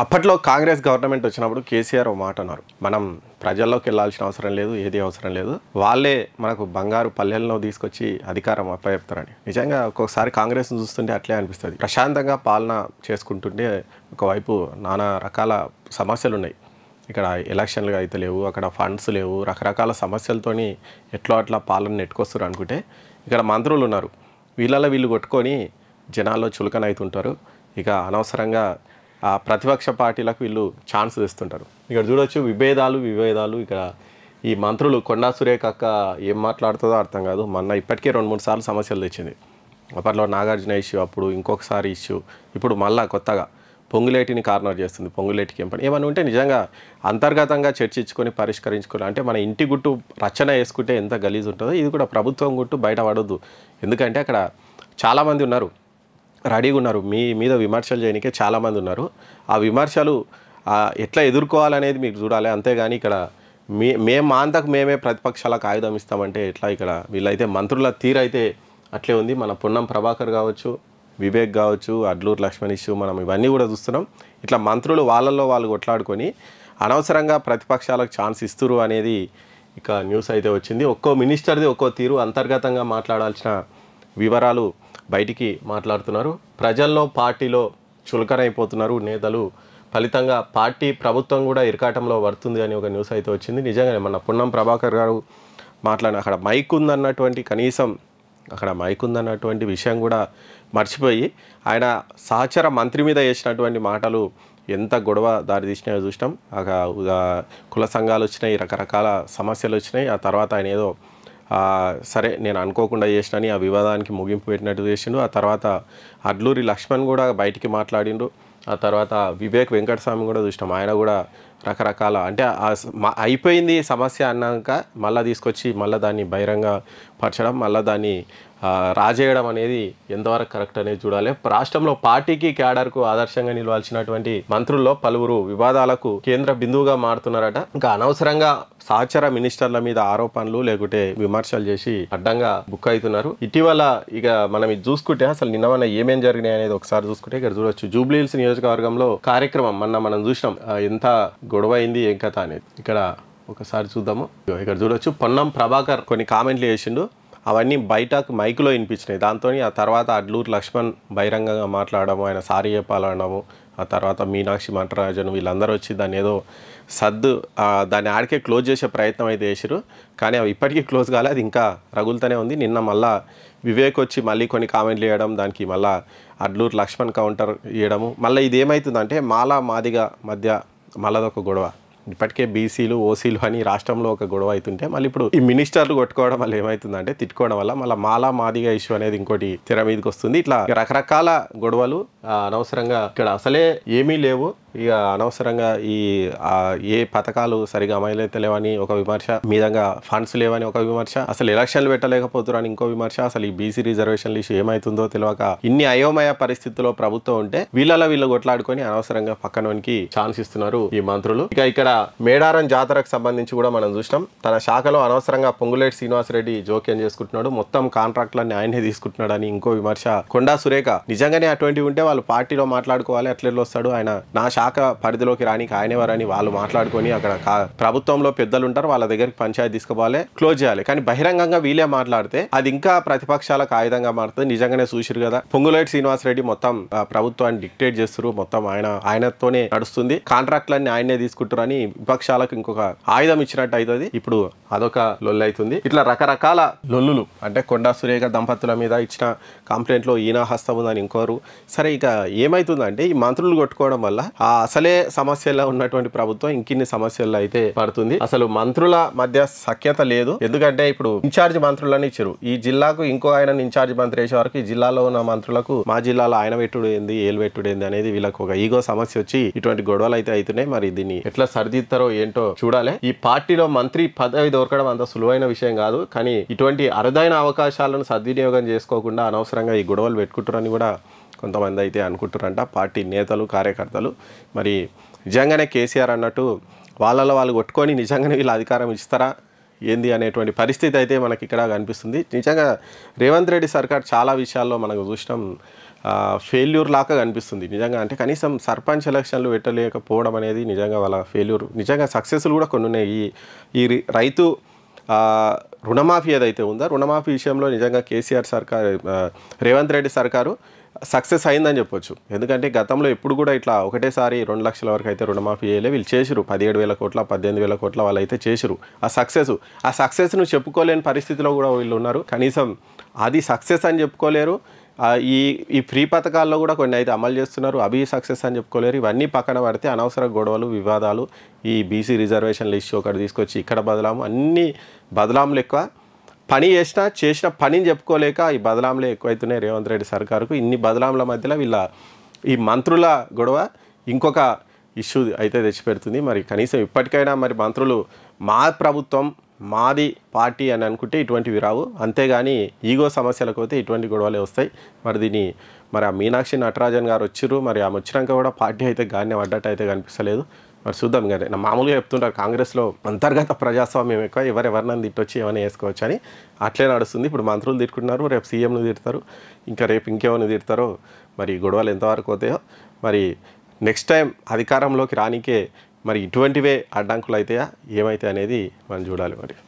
అప్పట్లో కాంగ్రెస్ గవర్నమెంట్ వచ్చినప్పుడు కేసీఆర్ ఒక మాట అన్నారు, మనం ప్రజల్లోకి వెళ్ళాల్సిన అవసరం లేదు, ఏది అవసరం లేదు, వాళ్ళే మనకు బంగారు పల్లెల్లో తీసుకొచ్చి అధికారం అప్పచెప్తారని. నిజంగా ఒక్కొక్కసారి కాంగ్రెస్ను చూస్తుంటే అట్లే అనిపిస్తుంది. ప్రశాంతంగా పాలన చేసుకుంటుంటే ఒకవైపు నానా రకాల సమస్యలు ఉన్నాయి. ఇక్కడ ఎలక్షన్లు అయితే లేవు, అక్కడ ఫండ్స్ లేవు, రకరకాల సమస్యలతోని ఎట్లా అట్లా పాలన నెట్టుకొస్తారు అనుకుంటే ఇక్కడ మంత్రులు ఉన్నారు, వీళ్ళలో వీళ్ళు కొట్టుకొని జనాల్లో చులకన అవుతుంటారు. ఇక అనవసరంగా ప్రతిపక్ష పార్టీలకు వీళ్ళు ఛాన్స్ ఇస్తుంటారు. ఇక్కడ చూడొచ్చు విభేదాలు. ఇక్కడ ఈ మంత్రులు కొండా సురేఖ అక్క ఏం మాట్లాడుతుందో అర్థం కాదు. మొన్న ఇప్పటికే 2-3 సార్లు సమస్యలు తెచ్చింది. అప్పట్లో నాగార్జున ఇష్యూ, అప్పుడు ఇంకొకసారి ఇష్యూ, ఇప్పుడు మళ్ళీ కొత్తగా పొంగులేటిని కార్నర్ చేస్తుంది. పొంగులేటికి ఏం పని ఏమని ఉంటే నిజంగా అంతర్గతంగా చర్చించుకొని పరిష్కరించుకొని, అంటే మన ఇంటి గుట్టు రచన వేసుకుంటే ఎంత గలీజ్ ఉంటుందో ఇది కూడా ప్రభుత్వం గుట్టు బయట పడొద్దు. ఎందుకంటే అక్కడ చాలామంది ఉన్నారు, రెడీగా ఉన్నారు, మీ మీద విమర్శలు చేయడానికే చాలామంది ఉన్నారు. ఆ విమర్శలు ఎట్లా ఎదుర్కోవాలనేది మీకు చూడాలి. అంతేగాని ఇక్కడ మా అంతకు మేమే ప్రతిపక్షాలకు ఆయుధం ఇస్తామంటే ఎట్లా? ఇక్కడ వీళ్ళైతే మంత్రుల తీరైతే అట్లే ఉంది. మన పొన్నం ప్రభాకర్ కావచ్చు, వివేక్ కావచ్చు, అడ్లూరు లక్ష్మణ్ ఇష్యూ, మనం ఇవన్నీ కూడా చూస్తున్నాం. ఇట్లా మంత్రులు వాళ్ళల్లో వాళ్ళు కొట్లాడుకొని అనవసరంగా ప్రతిపక్షాలకు ఛాన్స్ ఇస్తురు అనేది ఇక న్యూస్ అయితే వచ్చింది. ఒక్కో మినిస్టర్ది ఒక్కో తీరు, అంతర్గతంగా మాట్లాడాల్సిన వివరాలు బయటికి మాట్లాడుతున్నారు. ప్రజల్లో పార్టీలో చులకనైపోతున్నారు నేతలు. ఫలితంగా ప్రభుత్వం కూడా ఇరకాటంలో పడుతుంది అని ఒక న్యూస్ అయితే వచ్చింది. నిజంగానే మన పొన్నం ప్రభాకర్ గారు మాట్లాడిన అక్కడ మైక్ ఉందన్నటువంటి కనీసం అక్కడ మైక్ ఉందన్నటువంటి విషయం కూడా మర్చిపోయి ఆయన సహచర మంత్రి మీద వేసినటువంటి మాటలు ఎంత గొడవ దారితీసినాయో చూసినాం. కుల సంఘాలు వచ్చినాయి, రకరకాల సమస్యలు వచ్చినాయి. ఆ తర్వాత ఆయన ఏదో సరే నేను అనుకోకుండా చేసినని ఆ వివాదానికి ముగింపు పెట్టినట్టు చేసిండు. ఆ తర్వాత అడ్లూరి లక్ష్మణ్ కూడా బయటికి మాట్లాడిండు. ఆ తర్వాత వివేక్ వెంకటస్వామి కూడా చూసినాం, ఆయన కూడా రకరకాల అంటే అయిపోయింది సమస్య అన్నాక మళ్ళీ తీసుకొచ్చి మళ్ళీ దాన్ని బహిరంగ పరచడం, మళ్ళీ దాన్ని రాజేయడం అనేది ఎంతవరకు కరెక్ట్ అనేది చూడాలి. రాష్ట్రంలో పార్టీకి క్యాడర్కు ఆదర్శంగా నిలవాల్సినటువంటి మంత్రుల్లో పలువురు వివాదాలకు కేంద్ర బిందువుగా మారుతున్నారట. ఇంకా అనవసరంగా సహచర మినిస్టర్ల మీద ఆరోపణలు లేకుంటే విమర్శలు చేసి అడ్డంగా బుక్ అవుతున్నారు. ఇటీవల ఇక మనం ఇది చూసుకుంటే అసలు నిన్న ఏమేం జరిగినాయి అనేది ఒకసారి చూసుకుంటే ఇక్కడ చూడొచ్చు. జూబ్లీహిల్స్ నియోజకవర్గంలో కార్యక్రమం మనం చూసినాం, ఎంత గొడవ అయింది ఏం కథ అనేది. ఇక్కడ ఒకసారి చూద్దాము. ఇక్కడ చూడొచ్చు, పొన్నం ప్రభాకర్ కొన్ని కామెంట్లు చేసిండు, అవన్నీ బయటకు మైకులో వినిపించినాయి. దాంతో ఆ తర్వాత అడ్లూరు లక్ష్మణ్ బహిరంగంగా మాట్లాడము, ఆయన సారీ చెప్పాలనడము, ఆ తర్వాత మీనాక్షి మంటరాజన్ వీళ్ళందరూ వచ్చి దాన్ని ఏదో దాన్ని ఆడికే క్లోజ్ చేసే ప్రయత్నం అయితే చేసారు. కానీ అవి ఇప్పటికీ క్లోజ్ కాలే, అది ఇంకా రగులుతూనే ఉంది. నిన్న మళ్ళీ వివేక్ వచ్చి మళ్ళీ కొన్ని కామెంట్లు చేయడం, దానికి మళ్ళీ అడ్లూరు లక్ష్మణ్ కౌంటర్ ఇవ్వడము. మళ్ళీ ఇది ఏమవుతుందంటే మాలా మాదిగ మధ్య మళ్ళదొక గొడవ. ఇప్పటికే బీసీలు ఓసీలు అని రాష్ట్రంలో ఒక గొడవ అవుతుంటే మళ్ళీ ఇప్పుడు ఈ మినిస్టర్లు కొట్టుకోవడం వల్ల ఏమవుతుందంటే తిట్టుకోవడం వల్ల మళ్ళీ మాలా మాదిగా ఇష్యూ అనేది ఇంకోటి తెర మీదకి వస్తుంది. ఇట్లా రకరకాల గొడవలు అనవసరంగా ఇక్కడ అసలే ఏమీ లేవు. ఇక అనవసరంగా ఏ పథకాలు సరిగా అమలైతలేవని ఒక విమర్శ, మీదంగా ఫండ్స్ లేవని ఒక విమర్శ, అసలు ఎలక్షన్లు పెట్టలేకపోతున్నారు ఇంకో విమర్శ, అసలు ఈ బీసీ రిజర్వేషన్లు ఇష్యూ ఏమవుతుందో తెలియక ఇన్ని అయోమయ పరిస్థితుల్లో ప్రభుత్వం ఉంటే వీళ్ళు కొట్లాడుకొని అనవసరంగా పక్కనోనికి ఛాన్స్ ఇస్తున్నారు ఈ మంత్రులు. ఇక ఇక్కడ మేడారం జాతరకు సంబంధించి కూడా మనం చూసినాం, తన శాఖలో అనవసరంగా పొంగులేటి శ్రీనివాసరెడ్డి జోక్యం చేసుకుంటున్నాడు, మొత్తం కాంట్రాక్ట్లన్నీ ఆయనే తీసుకుంటున్నాడు అని ఇంకో విమర్శ. కొండా సురేఖ నిజంగానే అటువంటివి ఉంటే వాళ్ళు పార్టీలో మాట్లాడుకోవాలి, అట్లెట్లు వస్తాడు ఆయన నా శాఖ పరిధిలోకి రానికి ఆయనెవరని వాళ్ళు మాట్లాడుకొని అక్కడ ప్రభుత్వంలో పెద్దలు ఉంటారు, వాళ్ళ దగ్గరికి పంచాయతీ తీసుకోవాలి, క్లోజ్ చేయాలి. కానీ బహిరంగంగా వీళ్ళే మాట్లాడితే అది ఇంకా ప్రతిపక్షాలకు ఆయుధంగా మారుతుంది. నిజంగానే చూసిరు కదా, పొంగులేటి శ్రీనివాసరెడ్డి మొత్తం ప్రభుత్వాన్ని డిక్టేట్ చేస్తారు, మొత్తం ఆయనతోనే నడుస్తుంది, కాంట్రాక్ట్లన్నీ ఆయనే తీసుకుంటారు అని విపక్షాలకు ఇంకొక ఆయుధం ఇచ్చినట్టు అవుతుంది. ఇప్పుడు అదొక లొల్లు అవుతుంది. ఇట్లా రకరకాల లొల్లులు అంటే కొండా సురేఖ దంపతుల మీద ఇచ్చిన కంప్లైంట్లో ఈయన హస్తం ఉందని ఇంకోరు. సరే ఇక ఏమైతుందంటే ఈ మంత్రులు కొట్టుకోవడం వల్ల అసలే సమస్యల్లో ఉన్నటువంటి ప్రభుత్వం ఇంకిన్ని సమస్యల్లో అయితే పడుతుంది. అసలు మంత్రుల మధ్య సఖ్యత లేదు. ఎందుకంటే ఇప్పుడు ఇన్ఛార్జ్ మంత్రులని ఇచ్చారు, ఈ జిల్లాకు ఇంకో ఆయన ఇన్ఛార్జ్ మంత్రి వేసే వరకు ఈ జిల్లాలో ఉన్న మంత్రులకు మా జిల్లాలో ఆయన పెట్టుడు ఏంది ఏలు పెట్టుడు ఏంది అనేది వీళ్ళకి ఒక ఈగో సమస్య వచ్చి ఇటువంటి గొడవలు అయితే అవుతున్నాయి. మరి దీన్ని ఎట్లా సరిదిద్దారో ఏంటో చూడాలి. ఈ పార్టీలో మంత్రి పదవి దొరకడం అంత సులువైన విషయం కాదు. కానీ ఇటువంటి అరుదైన అవకాశాలను సద్వినియోగం చేసుకోకుండా అనవసరంగా ఈ గొడవలు పెట్టుకుంటారని కూడా కొంతమంది అయితే అనుకుంటారంట పార్టీ నేతలు కార్యకర్తలు. మరి నిజంగానే కేసీఆర్ అన్నట్టు వాళ్ళలో వాళ్ళు కొట్టుకొని నిజంగానే వీళ్ళు అధికారం ఇస్తారా ఏంది అనేటువంటి పరిస్థితి అయితే మనకి ఇక్కడ కనిపిస్తుంది. నిజంగా రేవంత్ రెడ్డి సర్కార్ చాలా విషయాల్లో మనకు చూసినాం ఫెయిల్యూర్ లాగా కనిపిస్తుంది నిజంగా. అంటే కనీసం సర్పంచ్ ఎలక్షన్లు పెట్టలేకపోవడం అనేది నిజంగా వాళ్ళ ఫెయిల్యూర్. నిజంగా సక్సెస్లు కూడా కొన్ని ఉన్నాయి. ఈ రైతు రుణమాఫీ ఏదైతే ఉందో రుణమాఫీ విషయంలో నిజంగా కేసీఆర్ సర్కార్, రేవంత్ రెడ్డి సర్కారు సక్సెస్ అయిందని చెప్పొచ్చు. ఎందుకంటే గతంలో ఎప్పుడు కూడా ఇట్లా ఒకటేసారి 2 లక్షల వరకు అయితే రుణమాఫీ చేయలే. వీళ్ళు చేసిరు 17,000 కోట్ల 18,000 కోట్ల వాళ్ళు అయితే చేసిరు. ఆ సక్సెస్ను చెప్పుకోలేని పరిస్థితిలో కూడా వీళ్ళు ఉన్నారు. కనీసం అది సక్సెస్ అని చెప్పుకోలేరు. ఈ ఫ్రీ పథకాల్లో కూడా కొన్ని అయితే అమలు చేస్తున్నారు, అవి సక్సెస్ అని చెప్పుకోలేరు. ఇవన్నీ పక్కన పడితే అనవసర గొడవలు, వివాదాలు, ఈ బీసీ రిజర్వేషన్ల ఇష్యూ ఒకటి తీసుకొచ్చి ఇక్కడ బదలాము, అన్ని బదలాములు ఎక్కువ. పని చేసిన పనిని చెప్పుకోలేక ఈ బదలాంలే ఎక్కువైతున్నాయి రేవంత్ రెడ్డి సర్కారుకు. ఇన్ని బదలాంల మధ్యలో ఈ మంత్రుల గొడవ ఇంకొక ఇష్యూ అయితే తెచ్చిపెడుతుంది. మరి కనీసం ఇప్పటికైనా మరి మంత్రులు మా ప్రభుత్వం మాది పార్టీ అని అనుకుంటే ఇటువంటివి రావు, అంతేగాని ఈగో సమస్యలకు పోతే ఇటువంటి గొడవలే వస్తాయి. మరి ఆ మీనాక్షి నటరాజన్ గారు వచ్చిర్రు, మరి ఆమె వచ్చినాక కూడా పార్టీ అయితే గానే పడ్డట్టు అయితే కనిపిస్తలేదు. మరి చూద్దాం. కానీ మామూలుగా చెప్తుంటారు కాంగ్రెస్లో అంతర్గత ప్రజాస్వామ్యం ఎక్కువ, ఎవరినైనా తిట్టొచ్చి ఏమైనా వేసుకోవచ్చు అని. అట్లే నడుస్తుంది. ఇప్పుడు మంత్రులు తిట్టుకుంటున్నారు, రేపు సీఎంను తిడతారు, ఇంకా రేపు ఇంకేమైనా తిడతారో. మరి గొడవలు ఎంతవరకు అవుతాయో. మరి నెక్స్ట్ టైం అధికారంలోకి రానికే మరి ఇటువంటివే అడ్డంకులు అవుతాయా ఏమైతే అనేది మనం చూడాలి మరి.